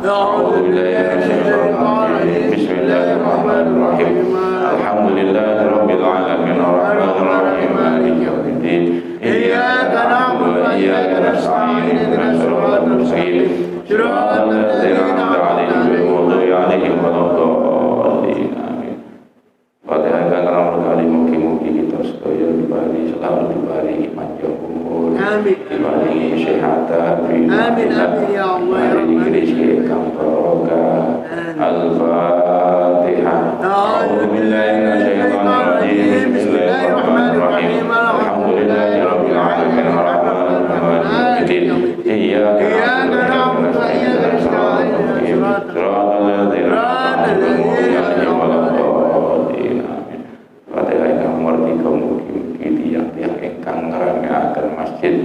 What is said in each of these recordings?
أعوذ بالله من الشيطان الرجيم بسم الله الرحمن الرحيم الحمد لله رب العالمين الرحمن الرحيم مالك يوم الدين إياك نعبد وإياك نستعين اهدنا الصراط المستقيم صراط الذين أنعمت عليهم غير المغضوب عليهم ولا الضالين آمين. Fatihah kang kali mugi-mugi kita sedaya diparingi selalu diparingi panjang umur, diparingi kesehatan, amin ya Allah, diparingi rezeki kang barokah. Al-Fatihah. A'udzu billahi minasyaitonir rajim. Bismillahirrahmanirrahim. Alhamdulillahirabbil alamin arrahmanir rahim maliki yaumiddin. Iyyaka na'budu wa iyyaka nasta'in shiratal ladzina an'amta 'alaihim waladdallin. Fatihah ingkang mardika mugi-mugi tiyang-tiyang ingkang ngrangaken masjid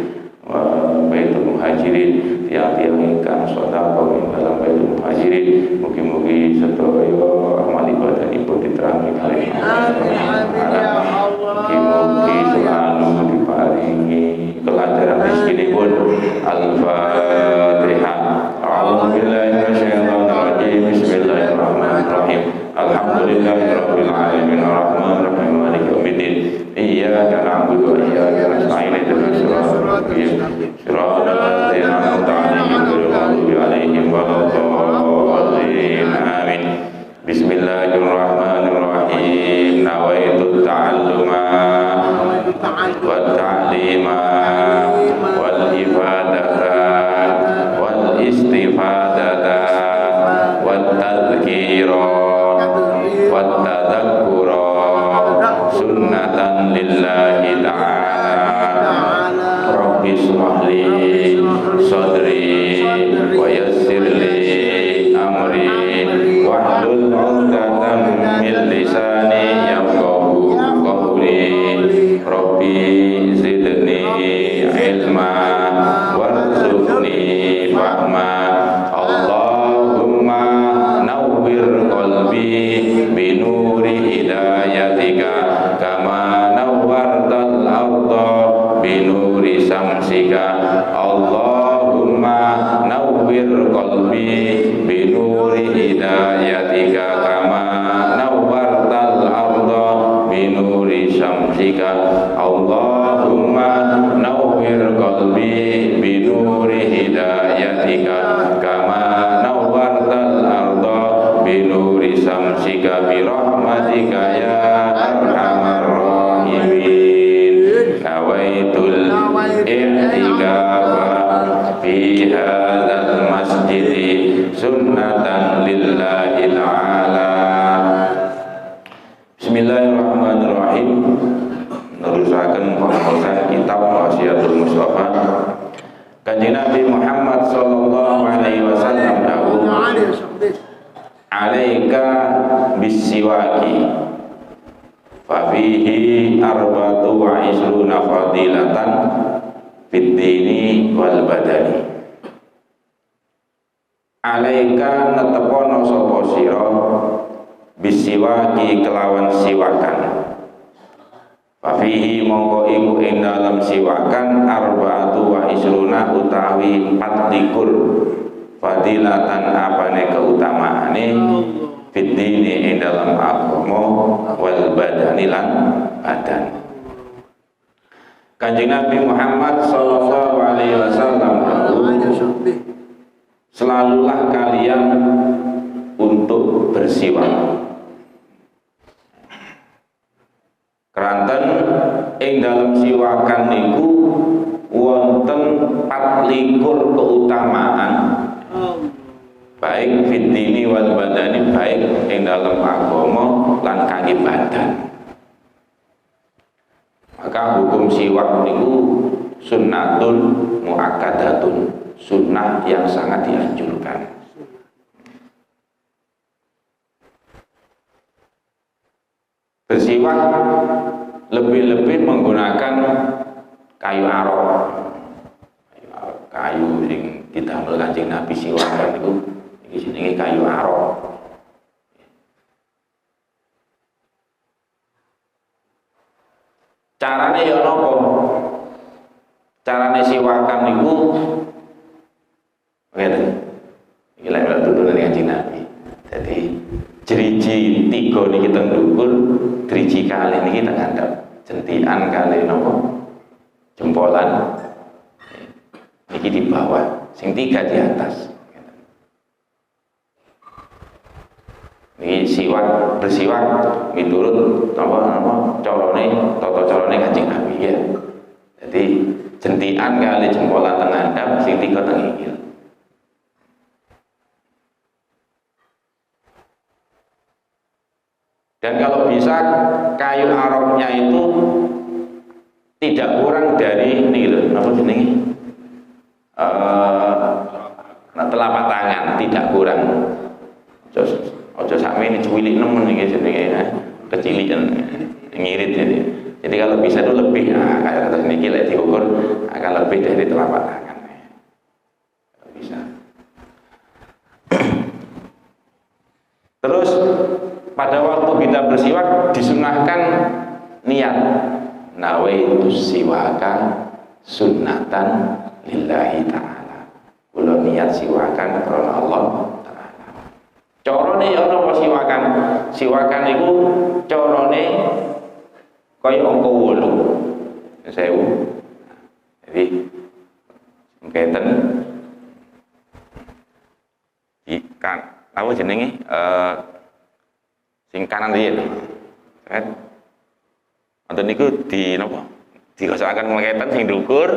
Baitul Muhajirin, tiang-tiang ingkang sedekah ing dalam Baitul Muhajirin, mugi-mugi sedaya amal ibadahipun diterangi kalih Allah. Mugi-mugi selalu diparingi kelancaran rezekinipun. Al-Fatihah. A'udzu billahi minasyaitonir rajim. Bismillahirrahmanirrahim. Alhamdulillahirabbil alamin arrahmanir rahim maliki yaumiddin. Iyyaka na'budu wa iyyaka nasta'in ihdinas siratal mustaqim siratal ladzina an'amta 'alaihim ghairil maghdubi 'alaihim waladdallin. Amin. Bismillahirrahmanirrahim. Nawaitu ta'alluma wa ta'lima wal ifadata wal istifadata wat tadhkira wat tadhakkura sunnatan lillahi ta'ala. Rabbi shrah li sadri wa yassir li amri wahlul 'uqdatam min lisani yafqahu qawli. Rabbi zidni ilma warzuqni fahma. Allahumma nawwir qalbi binuri hidayatika kama nawwartal arda binuri samsika. Allahumma nawwir qalbi binuri hidayatika kama nawwartal arda binuri samsika. Allahumma nawwir qalbi binuri hidayatika kama nawwartal arda binuri samsika birahmatika ya arhamar rahimin. Nawaitul i'tikafa fi hadzal masjidi sunnatan lillahi ta'ala. Bismillahirrahmanirrahim. Nerusaken pamaosan kitab Wasiatul Mustafa. Kanjeng Nabi Muhammad sallallahu alaihi wasallam dawuh, alaika bisiwaki fa fihi arba'atu wa isruna fadilatan fid dini wal badani. Alaika netepono sapa sira bisiwaki kelawan siwakan. Fa fihi mongko iku ing dalam siwakan arba'atu wa isruna utawi 24 fadilatan apane keutamaane fiddini ing dalam agama wal badani lan badan. Kanjeng Nabi Muhammad sallallahu alaihi wasallam selalulah kalian untuk bersiwak. Keranten ing dalam siwakan niku wonten 24 keutamaan, baik fiddini wal badani, baik ing dalam agama lan kangge badan. Maka hukum siwak niku sunnatun muakkadatun, sunnah yang sangat dianjurkan. Bersiwak lebih-lebih menggunakan kayu arok, kayu sing didamel Kanjeng Nabi siwakan itu jenenge kayu arok. Carane ya napa? Carane siwakan niku ngene. Iki lek driji 3 niki teng dhuwur, driji kali niki teng ngandhap. Jentikan kali napa? Jempolan niki di bawah, sing 3 di atas. Niki siwak, bersiwak miturut napa carane, tata carane Kanjeng Nabi ya. Jadi jentikan kali jempolan teng ngandhap, sing 3 teng inggil. Dan kalau bisa kayu aroknya itu tidak kurang dari ini loh, apa jenenge? Telapak tangan, tidak kurang. Ojo sakme ini cuwilik nemen iki jenenge, kecilikan ngirit jadi. Jadi kalau bisa itu lebih, nah kayak kata niki lek diukur akan lebih dari telapak tangan. Kalau bisa. Terus pada waktu kita bersiwak disunahkan niat nawaitu siwaka sunnatan lillahi ta'ala. Kula niat siwakan karena Allah ta'ala. Carane ana apa siwakan? Siwakan iku carane kaya angka 8. 1000. Jadi mungkin ikan apa jenenge sing kanan riyen kan wonten niku di napa digosokaken mengketen sing ndukur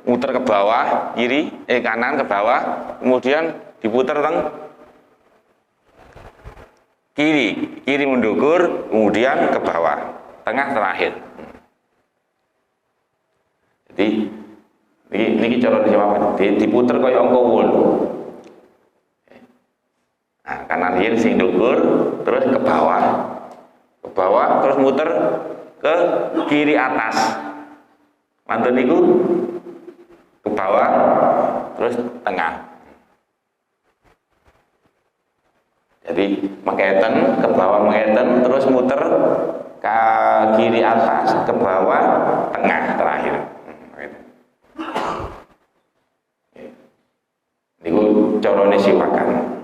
muter ke bawah kiri kanan ke bawah kemudian diputer teng kiri mendukur kemudian ke bawah tengah terakhir. Jadi niki cara diputer kaya angka 8. Nah, kanan kiri sing ndukur terus ke bawah terus muter ke kiri atas. Mantun niku ke bawah terus tengah. Jadi mengeten ke bawah mengeten terus muter ke kiri atas ke bawah tengah terakhir. Niku carane siwakan.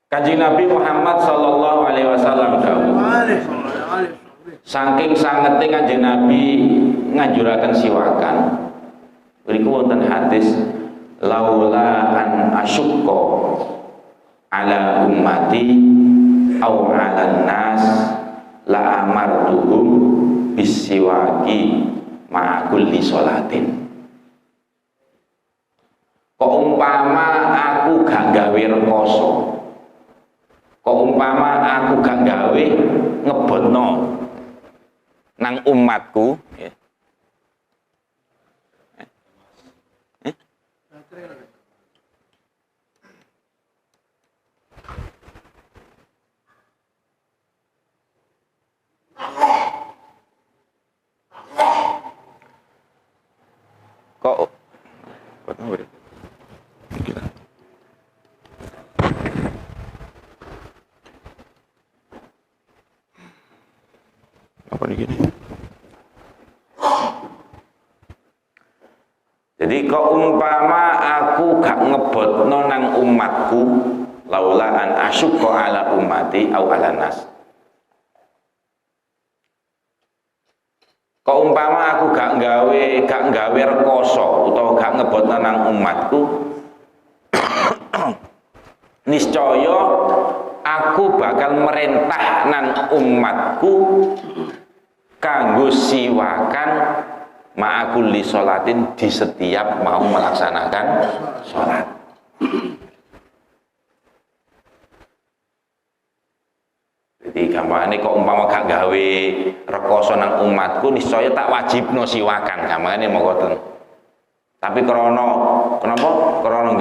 Kanjeng Nabi Muhammad sallallahu alaihi wasallam dawuh. Saking sangete Kanjeng Nabi nganjuraken siwakan. Mriku wonten hadis laula an asyqa ala ummati au ala nas la amartuhum bisiwaki ma'a kulli sholatin. Kok umpama aku gak gawe rekoso, kok umpama aku gak gawe ngebotno nang umatku ya. Kok apa nih gini? Jadi kok umpama aku gak ngebotno nang umatku laula an asyqa ala ummati au ala nas. Kok umpama aku gak nggawe rekoso utawa gak ngebotno nang umatku niscaya aku bakal merintah nang umatku kanggo siwakan ma'akulli sholatin di setiap mau melaksanakan sholat. Jadi gampangane kok umpama gak gawe rekoso nang umatku niscaya tak wajibno siwakan, gampangane monggo. Tapi kenapa? Krana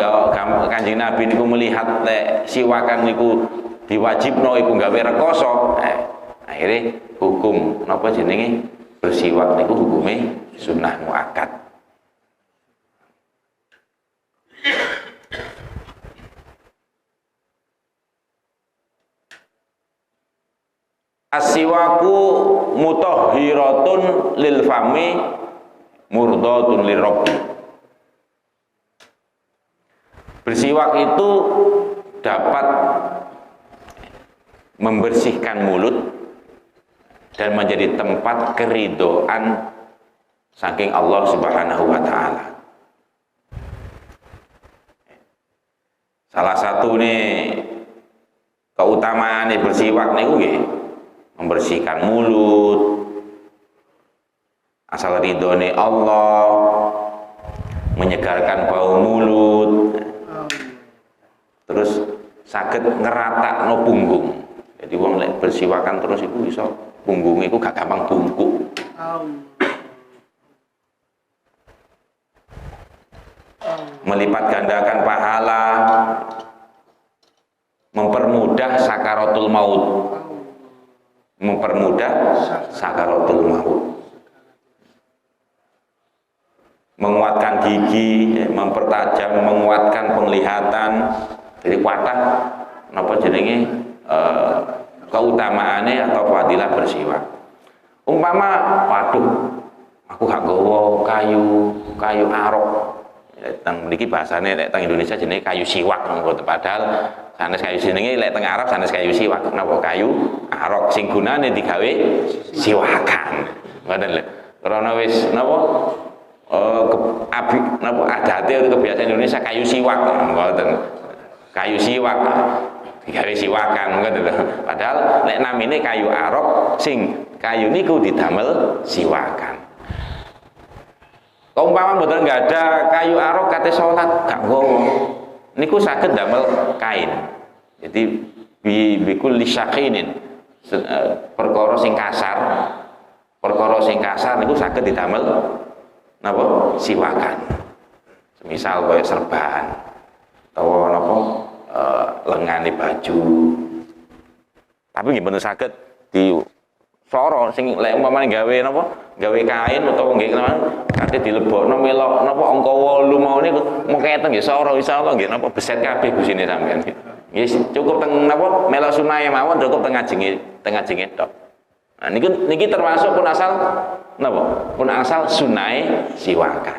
Kanjeng Nabi niku melihat nek siwakan niku diwajibno iku gawe rekoso. Akhirnya hukum napa jenenge bersiwak niku hukume sunnah muakkad. As-siwaku mutahhiratun lil fami murdatun lirabbi. Bersiwak itu dapat membersihkan mulut dan menjadi tempat keridhaan saking Allah Subhanahu wa taala. Salah satu nih keutamaan bersiwak niku nggih membersihkan mulut, asal ridhone Allah, menyegarkan bau mulut, terus saged ngeratakno punggung. Jadi wong lek bersiwakan terus iku iso punggungnya iku gak gampang bungkuk. Melipat gandakan pahala, mempermudah sakaratul maut, mempermudah sakaratul maut, menguatkan gigi, mempertajam, menguatkan penglihatan. Jadi kuatah napa jenenge keutamaannya atau fadilah bersiwak. Umpama waduh aku gak gowo kayu arok, teng mriki bahasane nek teng Indonesia jenenge kayu siwak, padahal sanes kayu jenenge lek teng Arab sanes kayu siwak. Napa kayu arok sing gunane digawe siwakan. Ngoten lho. Karena wis napa napa adate kebiasaan Indonesia kayu siwak, ngoten. Kayu siwak digawe siwakan, ngoten lho. Padahal lek namine kayu arok sing kayu niku didamel siwakan. Umpama mboten nggak ada kayu arok kate salat gak nggowo, niku saged damel kain. Jadi bikul lisyakinin perkara sing kasar niku saged didamel napa siwakan. Semisal kaya serban utawa napa lengane baju. Tapi nggih mboten saged di soro sing lek umpamane gawe napa gawe kain utawa nggih kate dilebokno melok napa angka 8 mau niku mengketen nggih soro insyaallah nggih napa beset kabeh busine sampean. Nggih cukup teng napa melok sunahe mawon cukup teng ngajenge tok. Nah niki termasuk pun asal napa? Pun asal sunahe siwakan.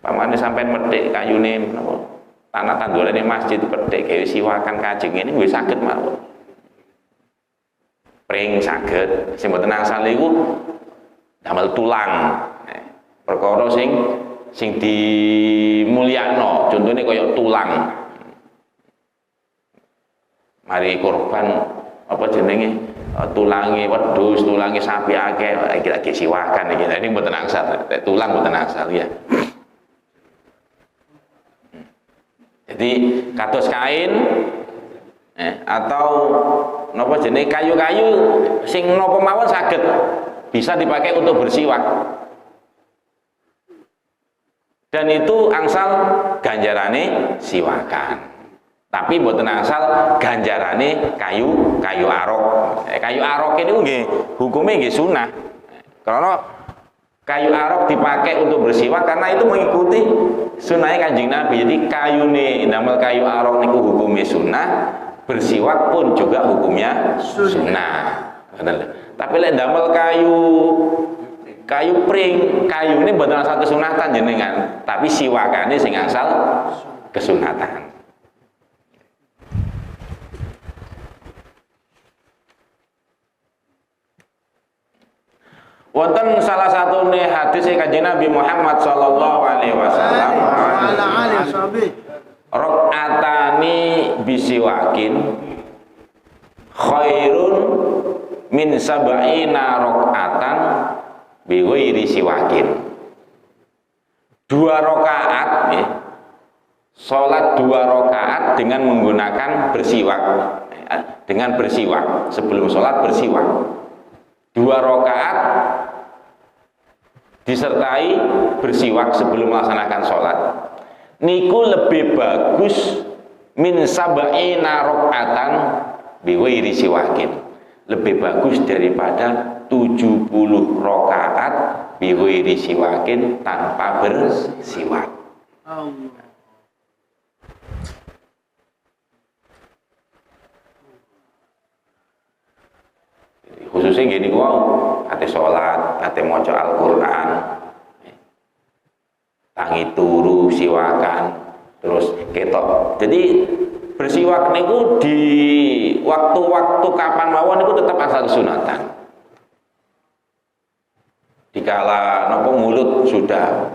Pamane sampean methik kayune napa tanah tandurane masjid petik gawe siwakan kajeng ini wis saged mawon. Pring saged, sing mboten asal iku damel tulang. Perkara sing dimulyakno, contone kaya tulang. Mari korban apa jenenge tulange wedhus, tulange sapi akeh, iki lagi siwakan iki. Ini mboten asal, tulang mboten asal ya. Jadi kados kain atau napa jenenge kayu-kayu sing napa mawon saged bisa dipakai untuk bersiwak. Dan itu angsal ganjarane siwakan. Tapi mboten angsal ganjarane kayu arok. Kayu arok ini nggih hukumnya nggih sunah. Karena kayu arok dipakai untuk bersiwak karena itu mengikuti sunahnya Kanjeng Nabi. Jadi kayune damel kayu arok niku hukumnya sunah, bersiwak pun juga hukumnya sunnah. Tapi lek damel kayu pring, kayu ini mboten asal kesunatan jenengan, tapi siwakane sing asal kesunatan. Wonten salah satu nih hadis Kanjeng Nabi Muhammad sallallahu alaihi wasallam. Rakaatani bisiwakin khairun min sab'ina rakaatan biwiri siwakin. 2 rakaat ya, sholat 2 rakaat dengan menggunakan bersiwak, dengan bersiwak sebelum sholat bersiwak 2 rakaat disertai bersiwak sebelum melaksanakan sholat niku lebih bagus min sab'ina rakaatan biwiri siwakin, lebih bagus daripada 70 rakaat biwiri siwakin tanpa bersiwak. Khususnya gini kate sholat, kate maca Al-Qur'an, tangi tangi turu siwakan terus ketok. Jadi bersiwak niku di waktu-waktu kapan mawon niku tetap asal sunatan. Dikala nopo mulut sudah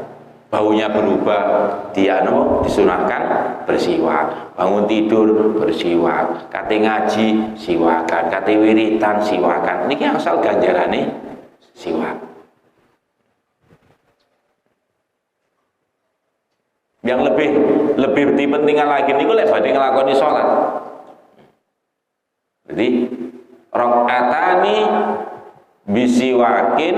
baunya berubah, dia nopo disunahkan bersiwak. Bangun tidur bersiwak, kate ngaji siwakan, kate wiritan siwakan. Niki asal ganjarane siwak. Yang lebih dipentingkan lagi niku lek badhe nglakoni salat. Jadi rakaatani bisiwakin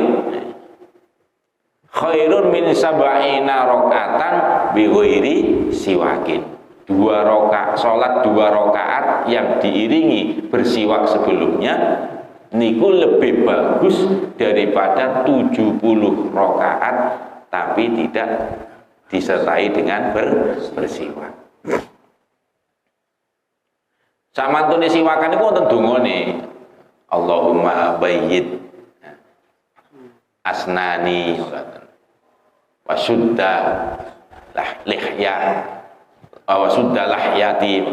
khairun min sab'ina rakaatan bi ghairi siwakin. Salat 2 rakaat yang diiringi bersiwak sebelumnya niku lebih bagus daripada 70 rakaat tapi tidak disertai dengan bersiwak. Samantune siwakan niku wonten dongane. Allahumma bayyid asnani wa sudda lahyati.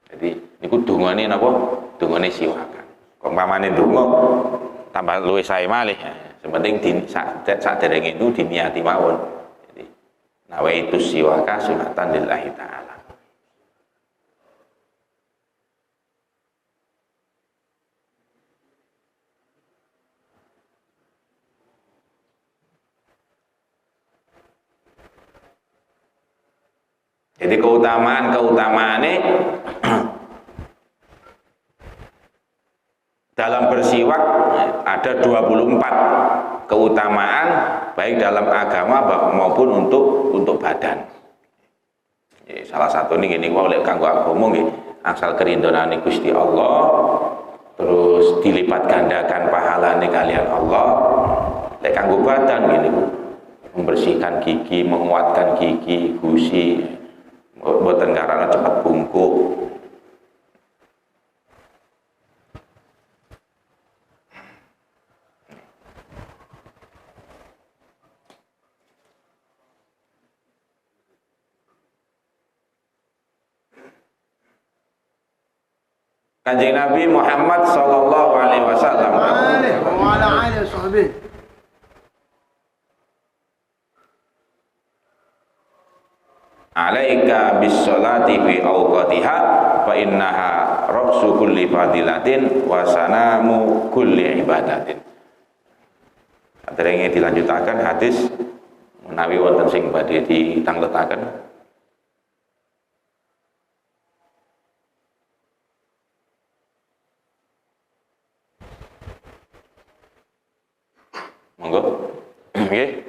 Jadi niku dongane napa? Dongane siwakan. Umpamane donga tambah luwih sae malih. Sepenting saderenge itu diniati mawon. Jadi nawaitu siwaka sunatan lillahi ta'ala. Jadi keutamaannya dalam bersiwak ada 24 keutamaan baik dalam agama maupun untuk badan. Jadi, salah satu ini oleh kanggo agama nggih asal kerindonane Gusti Allah terus dilipat gandakan pahalane kalian Allah. Lek kanggo badan ngene membersihkan gigi, menguatkan gigi, gusi, mboten karana cepat bungkuk. Kanjeng Nabi Muhammad sallallahu alaihi wasallam alaika bis sholati fi awqatiha fa innaha ra'su kulli fadilatin wa sanamu kulli ibadatin. Aderenge dilanjutaken hadis menawi wonten sing badhe ditangletaken. Monggo. Nggih.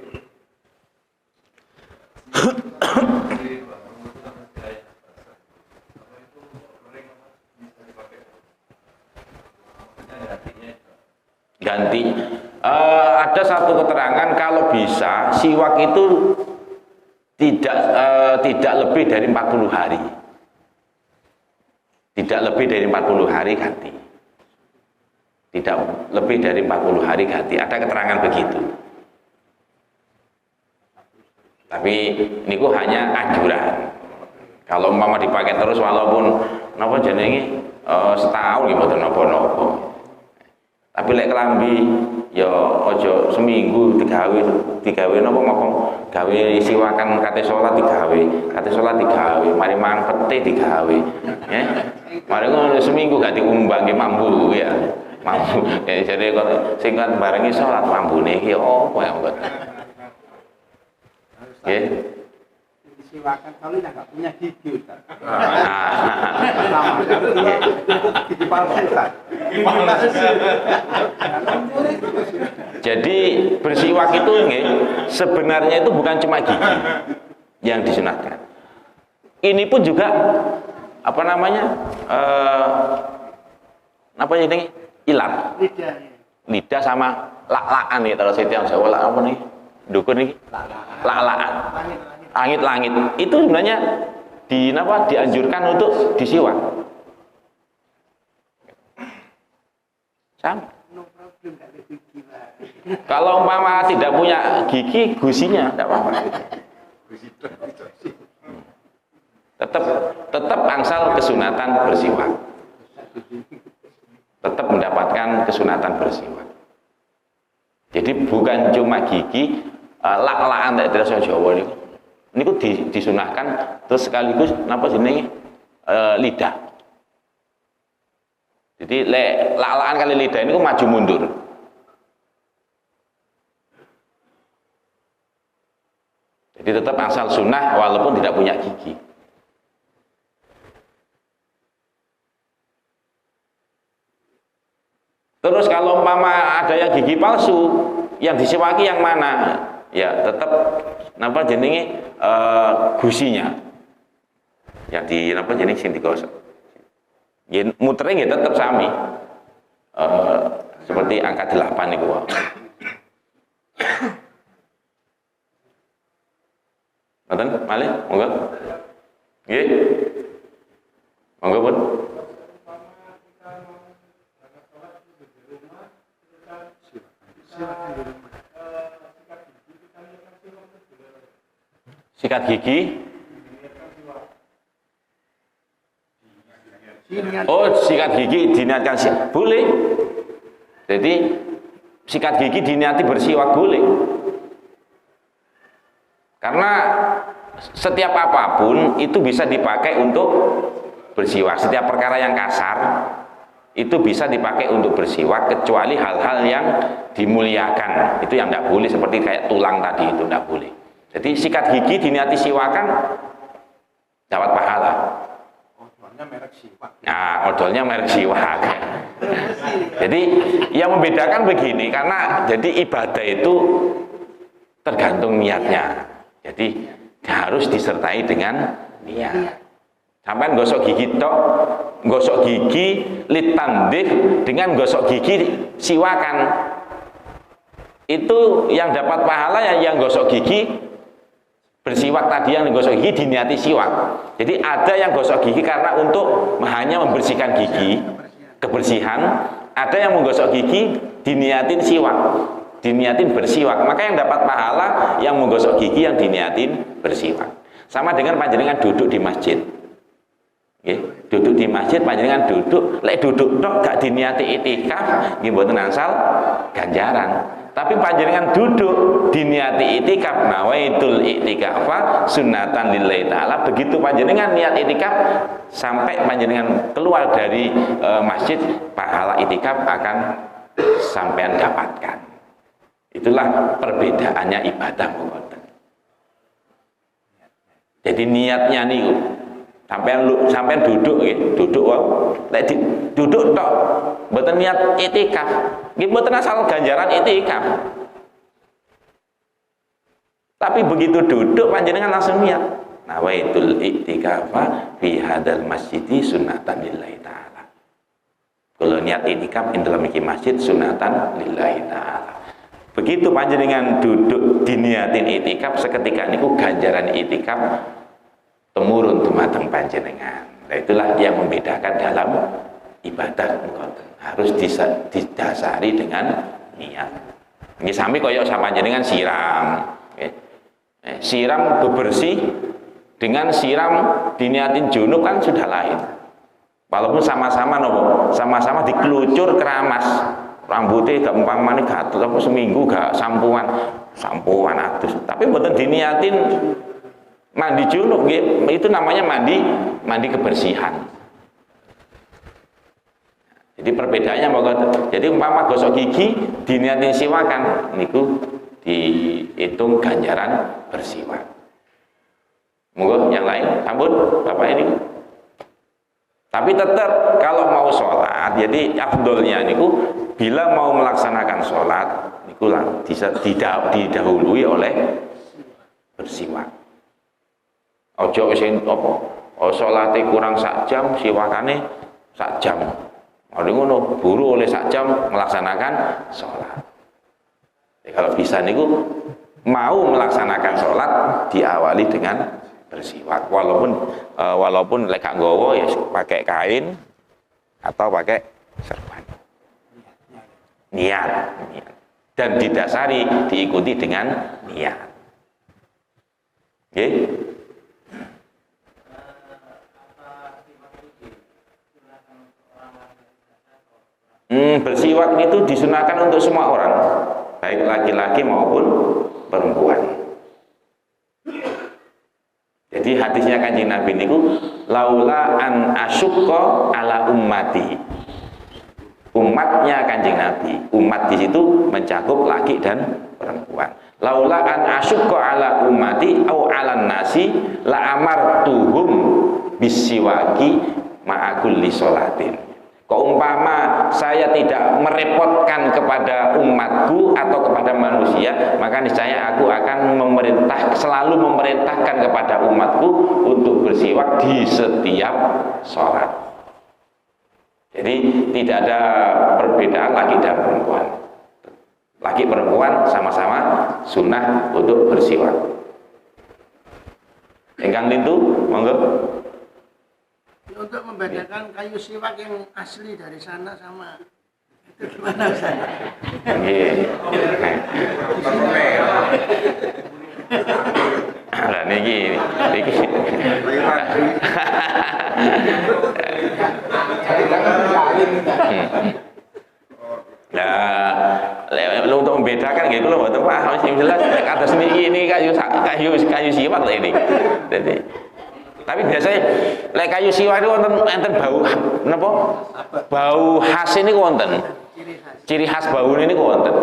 Ganti. Ada satu keterangan kalau bisa siwak itu tidak lebih dari 40 hari. Tidak lebih dari 40 hari ganti. Tidak lebih dari 40 hari ganti. Ada keterangan begitu. Tapi niku hanya anjuran. Kalau umpama dipakai terus walaupun napa jenenge setahun nggih mboten napa-napa. Tapi lek kelambi ya aja seminggu digawe napa ngomong gawe siwakan kate salat digawe, mari mangan pete digawe. Nggih. Mari ngono seminggu gak diumbang nggih mambu ya. Mampu, jadi kalau singkat barengi sholat mambune iki apa ya mbak? Nggih. Disiwakan kalau nggak punya gigi Ustaz. Gigi palsu Ustaz. Jadi bersiwak itu nggih, sebenarnya itu bukan cuma gigi yang disunahkan. Ini pun juga apa namanya? Apa ini? Ilat, lidah sama lak-lakan nih kalau saya Jawa apa nih dukun nih lak-lakan, langit-langit itu sebenarnya dianjurkan untuk disiwak sama. No problem, gak ada gigi lah. Kalau umpama tidak punya gigi, gusinya tidak apa-apa. Tetap angsal kesunatan bersiwak. Tetap mendapatkan kesunatan bersiwak. Jadi bukan cuma gigi, lak-lakan dari bahasa Jawa ini disunahkan terus sekaligus napa jenenge lidah. Jadi lak-lakan kali lidah ini maju mundur. Jadi tetap asal sunnah walaupun tidak punya gigi. Terus kalau umpama ada yang gigi palsu, yang disiwaki yang mana? Ya tetap napa jenenge gusinya. Yang di napa jenenge sing digosok. Ya muternya ya tetap sami. Seperti angka 8 niku wae. Ngoten malih monggo. Nggih. Monggo pun. Sikat gigi. Oh, sikat gigi diniatkan boleh. Jadi sikat gigi diniati bersiwak boleh. Karena setiap apapun itu bisa dipakai untuk bersiwak. Setiap perkara yang kasar itu bisa dipakai untuk bersiwak kecuali hal-hal yang dimuliakan. Itu yang tidak boleh, seperti kayak tulang tadi itu tidak boleh. Jadi sikat gigi diniati siwakan dapat pahala. Odolnya merek siwak. Nah, odolnya merek siwak. Jadi yang membedakan begini, karena jadi ibadah itu tergantung niatnya. Jadi harus disertai dengan niat. Sampai gosok gigi tok, gosok gigi litandif dengan gosok gigi siwakan. Itu yang dapat pahala yang gosok gigi bersiwak tadi, yang gosok gigi diniati siwak. Jadi ada yang gosok gigi karena untuk hanya membersihkan gigi, kebersihan. Ada yang menggosok gigi diniatin siwak, diniatin bersiwak. Maka yang dapat pahala yang menggosok gigi yang diniatin bersiwak. Sama dengan panjenengan duduk di masjid. Nggih, duduk di masjid panjenengan duduk, lek duduk tok gak diniati itikaf, nggih mboten angsal ganjaran. Tapi panjenengan duduk diniati itikaf, nawaitul itikafa sunnatan lillahi taala. Begitu panjenengan niat itikaf sampai panjenengan keluar dari masjid, pahala itikaf akan sampean dapatkan. Itulah perbedaannya ibadah mboten. Jadi niatnya niku sampean duduk nggih, duduk wae. Lek duduk tok mboten niat itikaf, nggih mboten asal ganjaran itikaf. Tapi begitu duduk panjenengan langsung niat, nawaitul i'tikafa fi hadzal masjidi sunnatan lillahi taala. Kalau niat itikaf ing dalam iki masjid sunnatan lillahi taala. Begitu panjenengan duduk diniatin itikaf, seketika niku ganjaran itikaf temurun dumateng panjenengan. Nah, itulah yang membedakan dalam ibadah harus didasari dengan niat. Ini sami koyok sama panjenengan siram. Siram bebersih dengan siram diniatin junub kan sudah lain. Walaupun sama-sama nopo, sama-sama dikelucur keramas. Rambutnya gak umpamane gatel apa seminggu gak sampuan atus. Tapi mboten diniatin mandi junub, itu namanya mandi kebersihan. Jadi perbedaannya jadi umpama gosok gigi diniatin siwakan niku dihitung ganjaran bersiwak. Monggo yang lain, ampun Bapak ini. Tapi tetap kalau mau sholat, jadi afdolnya niku bila mau melaksanakan sholat niku didahului oleh bersiwak. Ojo sing apa? Salate kurang sak jam, siwakane sak jam. Mari ngono, buru oleh sak jam melaksanakan sholat. Jadi kalau bisa niku mau melaksanakan sholat diawali dengan bersiwak. Walaupun lek gak nggawa ya pakai kain atau pakai serban. Niat. dan didasari diikuti dengan niat. Oke? Bersiwak itu disunahkan untuk semua orang, baik laki-laki maupun perempuan. Jadi hadisnya Kanjeng Nabi niku laula an asyukka ala ummati. Umatnya Kanjeng Nabi. Umat di situ mencakup laki dan perempuan. Laula an asyukka ala ummati au ala nasi la amartuhum bisiwaki ma'a kulli sholatin. Keumpama saya tidak merepotkan kepada umatku atau kepada manusia, maka niscaya aku akan selalu memerintahkan kepada umatku untuk bersiwak di setiap sholat. Jadi tidak ada perbedaan laki dan perempuan. Laki perempuan sama-sama sunnah untuk bersiwak. Ingkang lintu, monggo. Untuk membedakan kayu siwak yang asli dari sana sama itu gimana Ustaz? Nggih. Lah niki. Nah, untuk membedakan gitu loh, mboten paham sing jelas atas niki ini kayu siwak lho ini. Jadi tapi biasanya lek kayu siwak itu wonten bau napa? Bau khas ini wonten. Ciri khas bau ini wonten.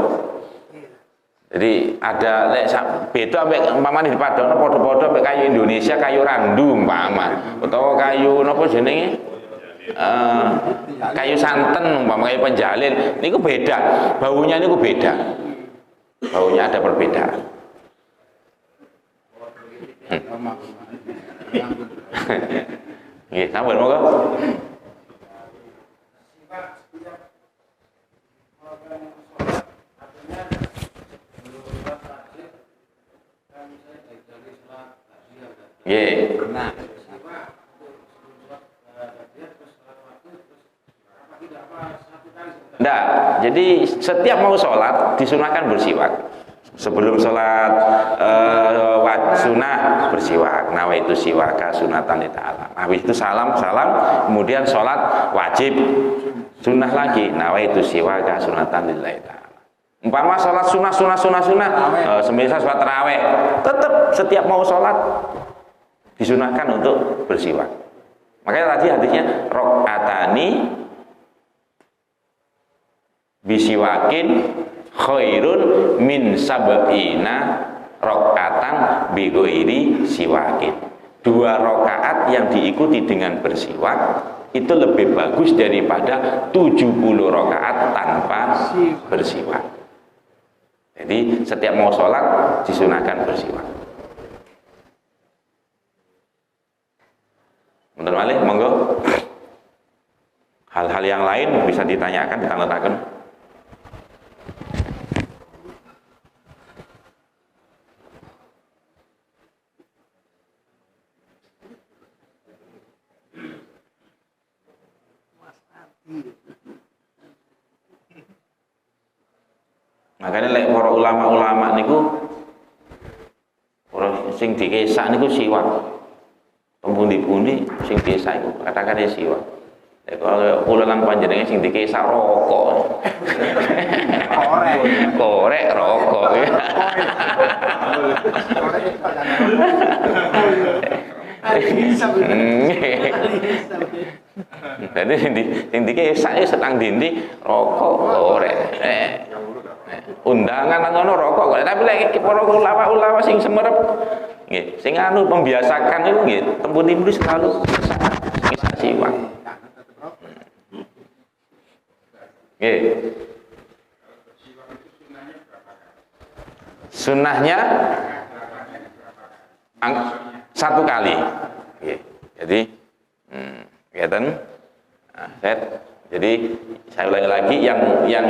Jadi ada lek beda ambek umpamane dipadana padha-padha ambek kayu Indonesia, kayu randu umpama utawa kayu napa jenenge? Kayu santen umpama kayu penjalin niku beda. Baunya niku beda. Baunya ada perbedaan. Nggih, sampun monggo. Nggih. Nah. Nah, jadi setiap mau sholat disunahkan bersiwak. Sebelum sholat sunnah bersiwak, nawaitu siwaka sunatan ta'ala. Habis itu salam, kemudian sholat wajib sunnah lagi, nawaitu siwaka sunatan lillahi ta'ala. Umpama sholat sunnah, semisal sholat tarawih, tetap setiap mau sholat disunahkan untuk bersiwak. Makanya tadi hadisnya rokatani bisiwakin khairun min sab'ina rakaatan bi ghairi siwakin. 2 rakaat yang diikuti dengan bersiwak itu lebih bagus daripada 70 rakaat tanpa bersiwak. Jadi setiap mau sholat disunahkan bersiwak. Bener malih, monggo. Hal-hal yang lain bisa ditanyakan, ditanglet-tanglet. Makanya lek para ulama-ulama niku ora sing dikesak niku siwak. Pembundi-pundi sing dikesak iku katakan siwak. Lek kula lan panjenengan sing dikesak rokok. Korek rokok. Jadi sing dikesak setang dindi rokok korek. Undangan ngono rokok kok, tapi lek para ulama-ulama sing semerep nggih, sing anu membiasakan niku nggih, tempun-tempun selalu bisa siwak. Nggih. Sunnahnya 1 kali. Nggih. Jadi ngeten. Jadi saya ulangi lagi yang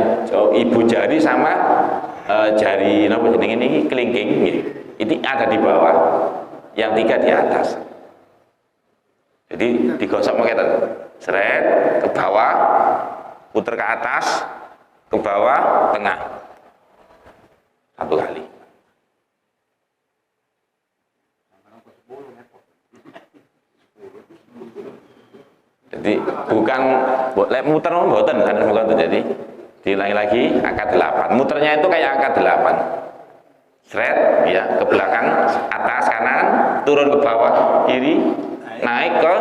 ibu jari sama jari napa jenenge niki kelingking nggih. Ini ada di bawah, yang 3 di atas. Jadi digosok ngeten. Seret ke bawah, puter ke atas, ke bawah, tengah. 1 kali. Jadi bukan boleh muter mboten kan mboten, jadi diulangi lagi akad 8. Muternya itu kayak akad 8. Sret ya, ke belakang, atas kanan, turun ke bawah kiri, naik ke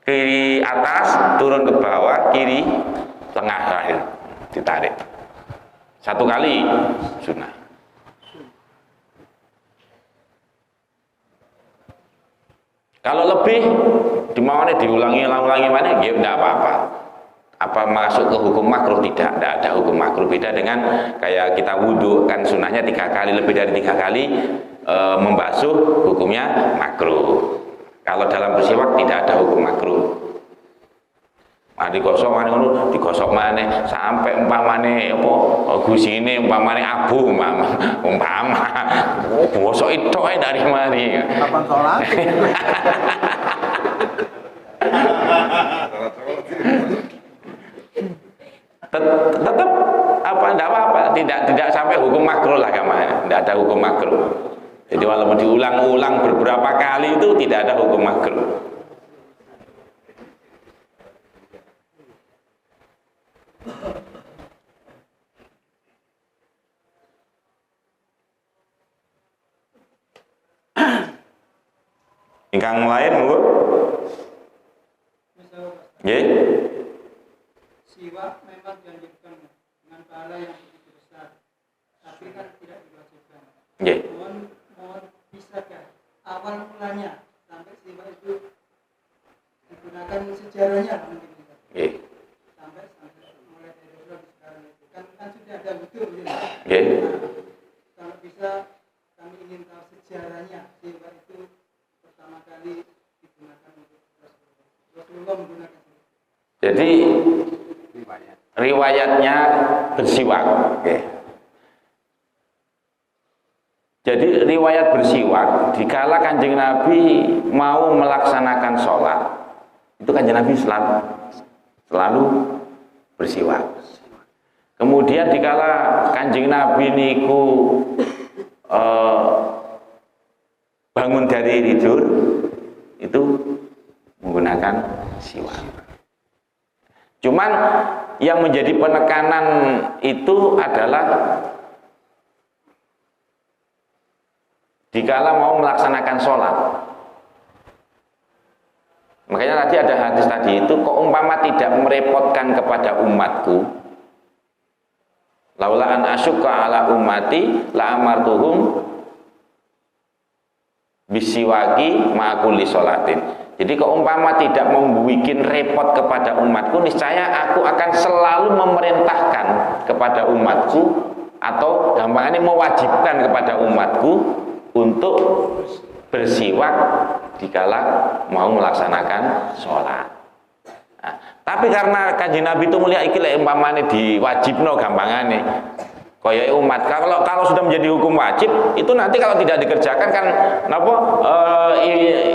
kiri atas, turun ke bawah kiri, tengah terakhir ditarik. 1 kali sunnah. Kalau lebih dimaunya diulangi mana, ya enggak apa-apa. Apa masuk ke hukum makruh? Tidak ada hukum makruh. Beda dengan kayak kita wudhu kan sunnahnya 3 kali, lebih dari 3 kali membasuh hukumnya makruh. Kalau dalam bersiwak tidak ada hukum makruh. Mari digosok mana ngono, digosok mana sampai umpamane apa gusine umpamane abu umpama gosok itu dari mari. Kapan sholat? Tetap apa enggak apa-apa, tidak sampai hukum makruh lah gamanya. Enggak ada hukum makruh. Jadi walaupun diulang-ulang beberapa kali itu tidak ada hukum makruh. Ingkang lain monggo. Nggih. Siwak memang dianjurkan dengan pahala yang begitu besar, tapi kan tidak diwajibkan. Nggih. Mohon bisakah awal mulanya sampai siwak itu digunakan sejarahnya mungkin kita. Nggih. Sampai mulai dari dulu sekarang itu kan sudah ada betul gitu. Nggih. Kalau bisa kami ingin tahu sejarahnya siwak itu pertama kali digunakan untuk Rasulullah menggunakan. Jadi riwayatnya bersiwak. Oke. Jadi riwayat bersiwak dikala Kanjeng Nabi mau melaksanakan sholat, itu Kanjeng Nabi selalu bersiwak. Kemudian dikala Kanjeng Nabi niku bangun dari tidur itu menggunakan siwak. Cuman yang menjadi penekanan itu adalah dikala mau melaksanakan sholat. Makanya tadi ada hadis tadi itu, kok umpama tidak merepotkan kepada umatku, laula an asyukka ala ummati la amartuhum bisiwaki ma'kulli sholatin. Jadi keumpama tidak membuat repot kepada umatku, niscaya aku akan selalu memerintahkan kepada umatku, atau gampangnya mewajibkan kepada umatku untuk bersiwak dikala mau melaksanakan sholat. Nah, tapi karena Kanjeng Nabi itu melihat iki lek umpamane diwajibno gampangane, kaya umat kalau sudah menjadi hukum wajib itu nanti kalau tidak dikerjakan kan napa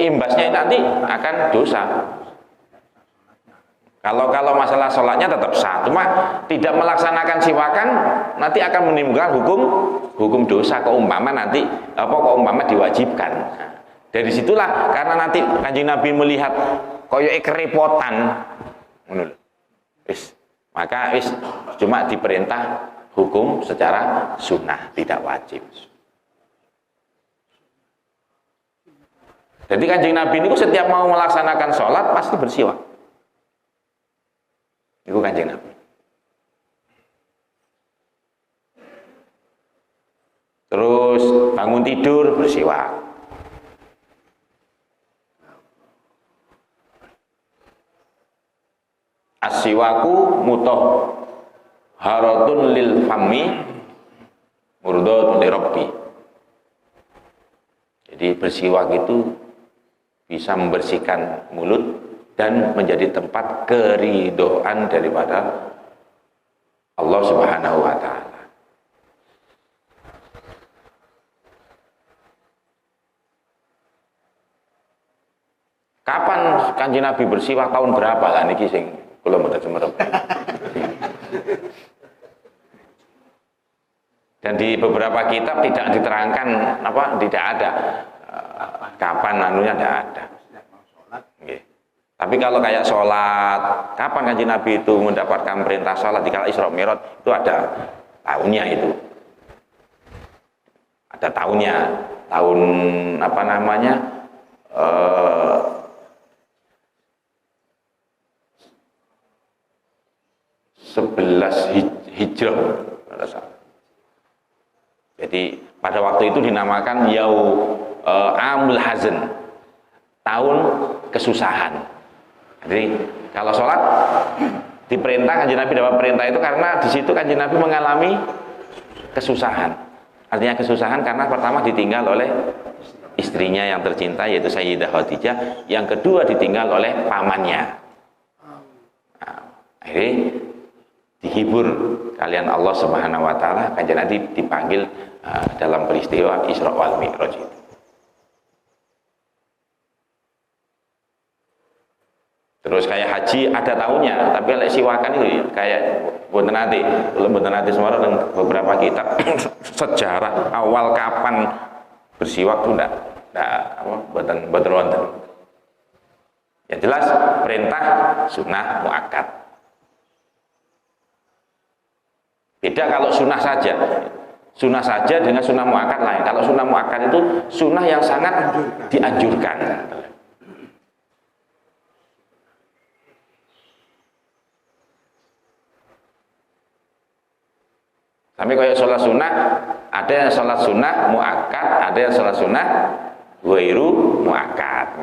imbasnya nanti akan dosa. Kalau masalah sholatnya tetap sah, cuma tidak melaksanakan siwakan nanti akan menimbulkan hukum dosa keumpama nanti keumpama diwajibkan. Nah, dari situlah karena nanti Kanjeng Nabi melihat koyo kerepotan, maka cuma diperintah hukum secara sunnah, tidak wajib. Jadi Kanjeng Nabi ini setiap mau melaksanakan sholat pasti bersiwak. Itu Kanjeng Nabi. Terus bangun tidur bersiwak. As-siwaku mutahharatun lil fami murdatun li rabbi. Jadi bersiwak itu bisa membersihkan mulut dan menjadi tempat keridhaan daripada Allah Subhanahu wa taala. Kapan Kanjeng Nabi bersiwak, tahun berapa lah niki sing kula mboten semerep. Dan di beberapa kitab tidak diterangkan tidak ada kapan anunya, tidak ada. Okay. Tapi kalau kayak sholat, kapan Kanjeng Nabi itu mendapatkan perintah sholat di kala Isra Mi'raj, itu ada tahunnya itu. Ada tahunnya, tahun 11 Hijrah. Jadi pada waktu itu dinamakan Amul Hazn, tahun kesusahan. Jadi kalau sholat diperintah, Kanjeng Nabi dapat perintah itu karena di situ Kanjeng Nabi mengalami kesusahan. Artinya kesusahan karena pertama ditinggal oleh istrinya yang tercinta yaitu Sayyidah Khadijah, yang kedua ditinggal oleh pamannya. Nah, akhirnya dihibur kalian Allah Subhanahu wa taala, Kanjeng Nabi dipanggil dalam peristiwa Isra wal Mi'raj itu. Terus kayak haji ada tahunnya, tapi kalau siwakan itu kayak mboten nate semua dan beberapa kitab sejarah awal kapan bersiwak itu enggak mboten wonten. Yang jelas perintah sunnah muakkad. Beda kalau sunnah saja. Sunnah saja dengan sunnah muakkad lain. Kalau sunnah muakkad itu sunnah yang sangat dianjurkan. Tapi kayak sholat sunnah, ada yang sholat sunnah muakkad, ada yang sholat sunnah ghairu muakkad.